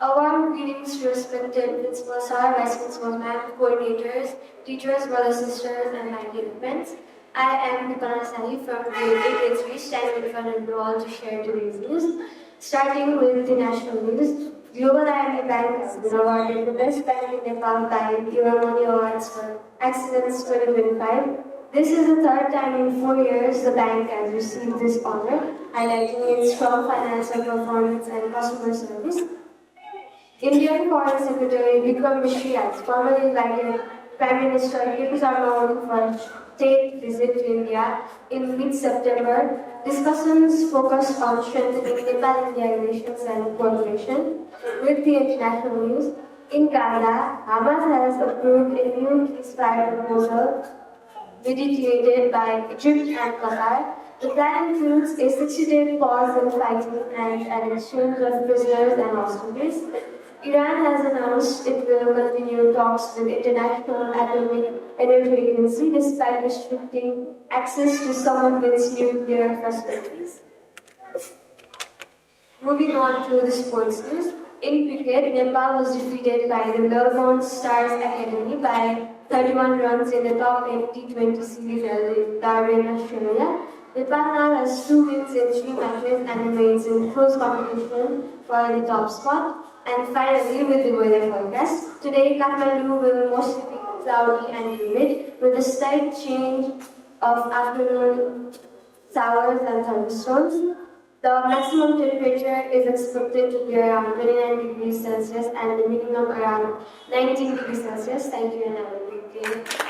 A warm greetings to respected principals, sir, vice principals, ma'am, coordinators, teachers, brothers, sisters, and my dear friends. I am Bipana Shahi from Grade VIII A3, standing in front of you all to share today's news. Starting with the national news, Global IME Bank has been awarded the Best Bank in Nepal by Your Money Awards for Excellence 2025. This is the third time in 4 years the bank has received this honor, highlighting its strong financial performance and customer service. Indian Foreign Secretary Bipana Kumari Shahi has formally invited Prime Minister Bipana for state visit to India in mid-September. Discussions focused on strengthening Nepal-India relations and cooperation. With the international news, in Gaza, Hamas has approved a new ceasefire proposal mediated by Egypt and Qatar. The plan includes a 60-day pause in fighting and an exchange of prisoners and hostages. Iran has announced it will continue talks with International Atomic Energy Agency despite restricting access to some of its nuclear facilities. Moving on to the sports news. In cricket, Nepal was defeated by the Melbourne Stars Academy by 31 runs in the top 8 T20 series held in Darwin, Australia. Nepal now has 2 wins in 3 matches and remains in close competition for the top spot. And finally, with the weather forecast, today Kathmandu will mostly be cloudy and humid, with a slight change of afternoon showers and thunderstorms. The maximum temperature is expected to be around 29 degrees Celsius and the minimum around 19 degrees Celsius. Thank you and have a great day.